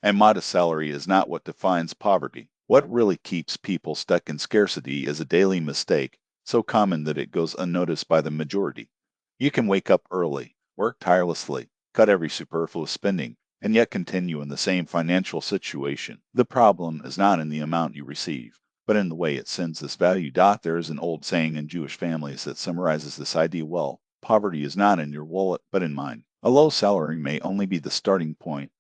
And modest salary is not what defines poverty. What really keeps people stuck in scarcity is a daily mistake, so common that it goes unnoticed by the majority. You can wake up early, work tirelessly, cut every superfluous spending, and yet continue in the same financial situation. The problem is not in the amount you receive, but in the way it sends this value. There is an old saying in Jewish families that summarizes this idea well. Poverty is not in your wallet, but in mine. A low salary may only be the starting point,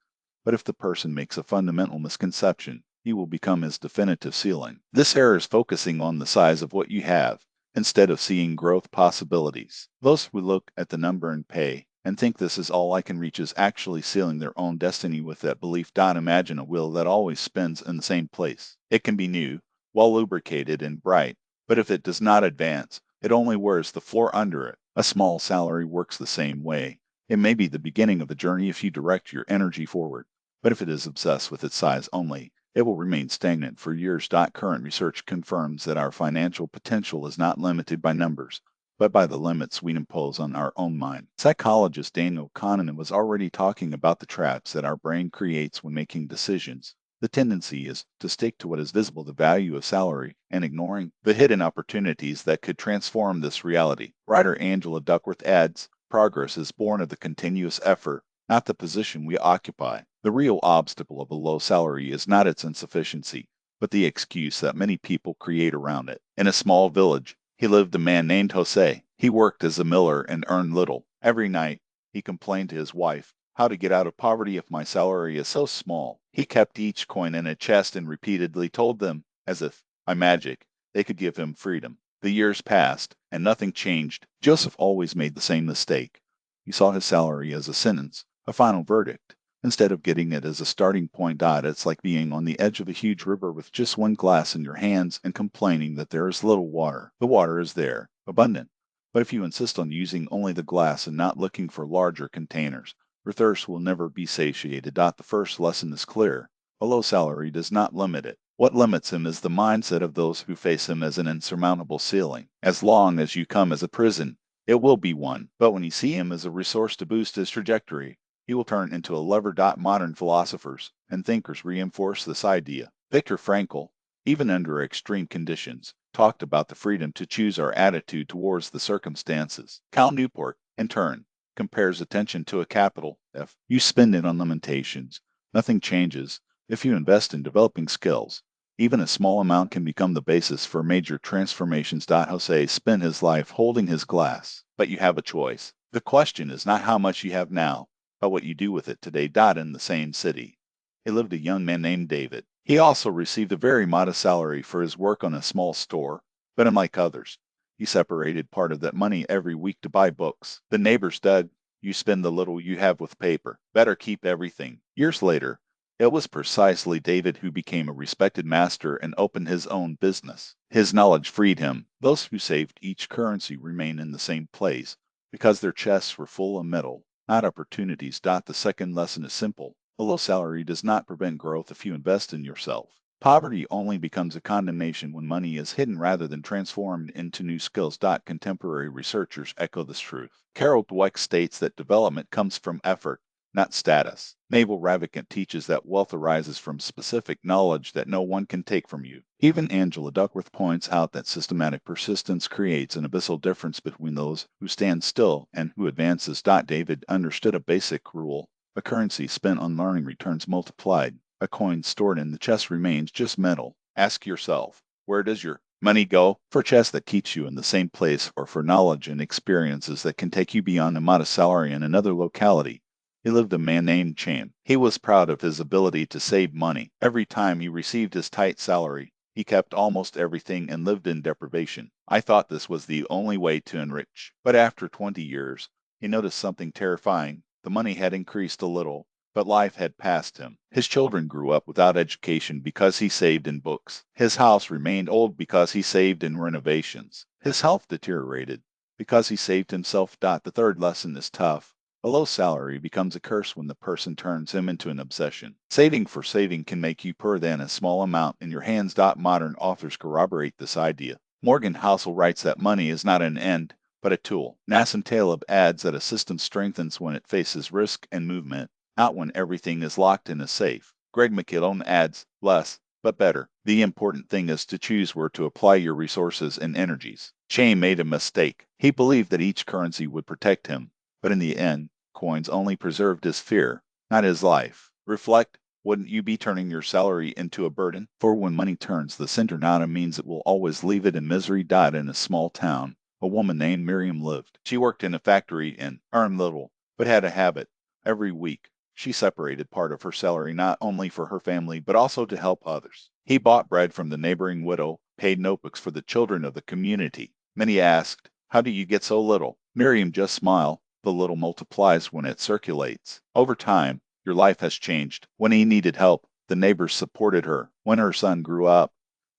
but if the person makes a fundamental misconception, he will become his definitive ceiling. This error is focusing on the size of what you have instead of seeing growth possibilities. Those who look at the number and pay and think this is all I can reach is actually sealing their own destiny with that belief. Imagine a wheel that always spins in the same place. It can be new, well lubricated, and bright, but if it does not advance, it only wears the floor under it. A small salary works the same way. It may be the beginning of the journey if you direct your energy forward, but if it is obsessed with its size only, it will remain stagnant for years. Current research confirms that our financial potential is not limited by numbers, but by the limits we impose on our own mind. Psychologist Daniel Kahneman was already talking about the traps that our brain creates when making decisions. The tendency is to stick to what is visible, the value of salary, and ignoring the hidden opportunities that could transform this reality. Writer Angela Duckworth adds, progress is born of the continuous effort, not the position we occupy. The real obstacle of a low salary is not its insufficiency, but the excuse that many people create around it. In a small village, he lived a man named Jose. He worked as a miller and earned little. Every night, he complained to his wife, "How to get out of poverty if my salary is so small?" He kept each coin in a chest and repeatedly told them, as if by magic, they could give him freedom. The years passed, and nothing changed. Joseph always made the same mistake. He saw his salary as a sentence, a final verdict, instead of getting it as a starting point. It's like being on the edge of a huge river with just one glass in your hands and complaining that there is little water. The water is there, abundant. But if you insist on using only the glass and not looking for larger containers, your thirst will never be satiated. The first lesson is clear. A low salary does not limit it. What limits him is the mindset of those who face him as an insurmountable ceiling. As long as you come as a prison, it will be one. But when you see him as a resource to boost his trajectory, he will turn into a lever. Modern philosophers and thinkers reinforce this idea. Viktor Frankl, even under extreme conditions, talked about the freedom to choose our attitude towards the circumstances. Cal Newport, in turn, compares attention to a capital. If you spend it on limitations, nothing changes. If you invest in developing skills, even a small amount can become the basis for major transformations. Jose spent his life holding his glass, but you have a choice. The question is not how much you have now, but what you do with it today. In the same city, he lived a young man named David. He also received a very modest salary for his work on a small store, but unlike others, he separated part of that money every week to buy books. The neighbors dug, "You spend the little you have with paper. Better keep everything." Years later, it was precisely David who became a respected master and opened his own business. His knowledge freed him. Those who saved each currency remain in the same place because their chests were full of metal, not opportunities. The second lesson is simple. A low salary does not prevent growth if you invest in yourself. Poverty only becomes a condemnation when money is hidden rather than transformed into new skills. Contemporary researchers echo this truth. Carol Dweck states that development comes from effort, not status. Naval Ravikant teaches that wealth arises from specific knowledge that no one can take from you. Even Angela Duckworth points out that systematic persistence creates an abyssal difference between those who stand still and who advances. David understood a basic rule. A currency spent on learning returns multiplied. A coin stored in the chest remains just metal. Ask yourself, where does your money go? For a chest that keeps you in the same place, or for knowledge and experiences that can take you beyond a modest salary in another locality? He lived a man named Cham. He was proud of his ability to save money. Every time he received his tight salary, he kept almost everything and lived in deprivation. I thought this was the only way to enrich. But after 20 years, he noticed something terrifying. The money had increased a little, but life had passed him. His children grew up without education because he saved in books. His house remained old because he saved in renovations. His health deteriorated because he saved himself. The third lesson is tough. A low salary becomes a curse when the person turns him into an obsession. Saving for saving can make you poorer than a small amount in your hands. Modern authors corroborate this idea. Morgan Housel writes that money is not an end, but a tool. Nassim Taleb adds that a system strengthens when it faces risk and movement, not when everything is locked in a safe. Greg McKillon adds, less, but better. The important thing is to choose where to apply your resources and energies. Shane made a mistake. He believed that each currency would protect him, but in the end, coins only preserved his fear, not his life. Reflect. Wouldn't you be turning your salary into a burden? For when money turns the center not means it will always leave it in misery. In a small town, a woman named Miriam lived. She worked in a factory and earned little, but had a habit. Every week, she separated part of her salary not only for her family, but also to help others. He bought bread from the neighboring widow, paid notebooks for the children of the community. Many asked, how do you get so little? Miriam just smiled. The little multiplies when it circulates. Over time, your life has changed. When he needed help, the neighbors supported her. When her son grew up,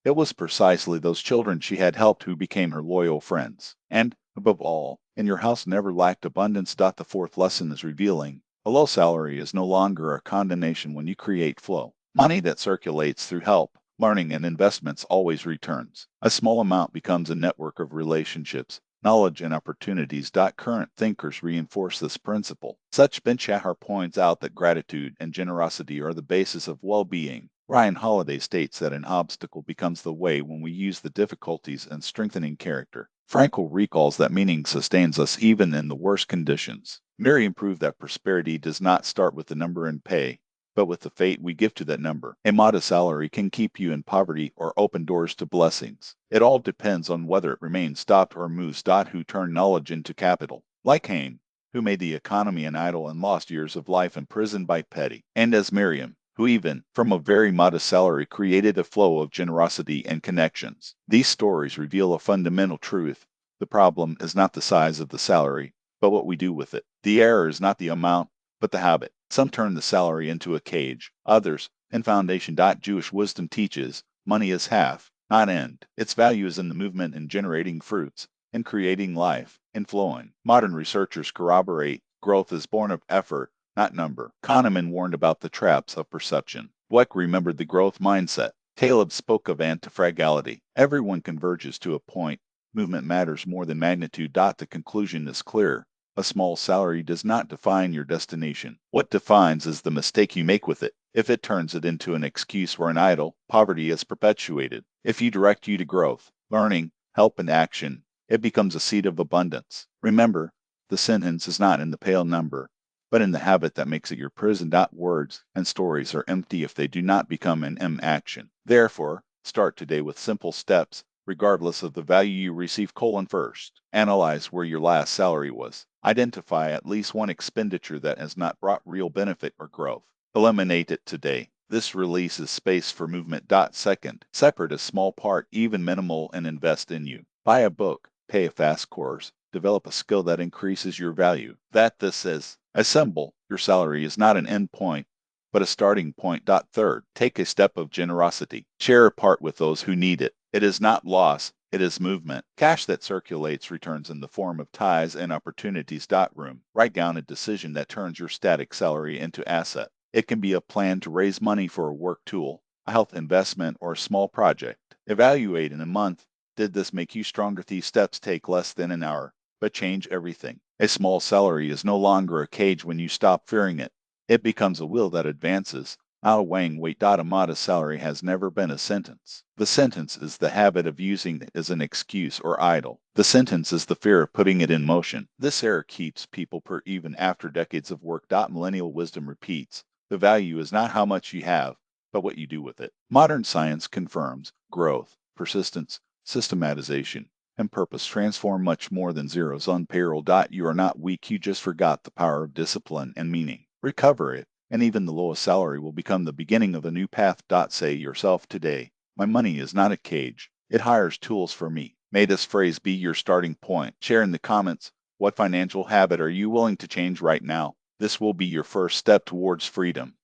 it was precisely those children she had helped who became her loyal friends. And, above all, in your house never lacked abundance. The fourth lesson is revealing. A low salary is no longer a condemnation when you create flow. Money that circulates through help, learning, and investments always returns. A small amount becomes a network of relationships, knowledge, and opportunities. Current thinkers reinforce this principle. Such Ben Shahar points out that gratitude and generosity are the basis of well-being. Ryan Holiday states that an obstacle becomes the way when we use the difficulties in strengthening character. Frankel recalls that meaning sustains us even in the worst conditions. Miriam proved that prosperity does not start with the number in pay, but with the fate we give to that number. A modest salary can keep you in poverty or open doors to blessings. It all depends on whether it remains stopped or moves. Who turned knowledge into capital. Like Cain, who made the economy an idol and lost years of life imprisoned by petty. And as Miriam, who even from a very modest salary created a flow of generosity and connections. These stories reveal a fundamental truth. The problem is not the size of the salary, but what we do with it. The error is not the amount, but the habit. Some turn the salary into a cage. Others, in foundation. Jewish wisdom teaches, money is half, not end. Its value is in the movement and generating fruits, in creating life, in flowing. Modern researchers corroborate growth is born of effort, not number. Kahneman warned about the traps of perception. Dweck remembered the growth mindset. Taleb spoke of antifragility. Everyone converges to a point. Movement matters more than magnitude. The conclusion is clear. A small salary does not define your destination. What defines is the mistake you make with it. If it turns it into an excuse or an idol, poverty is perpetuated. If you direct you to growth, learning, help, and action, it becomes a seed of abundance. Remember, the sentence is not in the pale number, but in the habit that makes it your prison. Words and stories are empty if they do not become an action. Therefore, start today with simple steps, regardless of the value you receive. First, analyze where your last salary was. Identify at least one expenditure that has not brought real benefit or growth. Eliminate it today. This releases space for movement. Second, separate a small part, even minimal, and invest in you. Buy a book, pay a fast course, develop a skill that increases your value. This is. Assemble. Your salary is not an end point, but a starting point. Third, take a step of generosity. Share a part with those who need it. It is not loss, it is movement. Cash that circulates returns in the form of ties and opportunities. Room. Write down a decision that turns your static salary into asset. It can be a plan to raise money for a work tool, a health investment, or a small project. Evaluate in a month. Did this make you stronger? These steps take less than an hour, but change everything. A small salary is no longer a cage when you stop fearing it. It becomes a will that advances. Outweighing weight. A modest salary has never been a sentence. The sentence is the habit of using it as an excuse or idle. The sentence is the fear of putting it in motion. This error keeps people poor even after decades of work. Millennial wisdom repeats, the value is not how much you have, but what you do with it. Modern science confirms growth, persistence, systematization, and purpose transform much more than zeros on payroll. You are not weak, you just forgot the power of discipline and meaning. Recover it, and even the lowest salary will become the beginning of a new path. Say yourself today, my money is not a cage, it hires tools for me. May this phrase be your starting point. Share in the comments, what financial habit are you willing to change right now? This will be your first step towards freedom.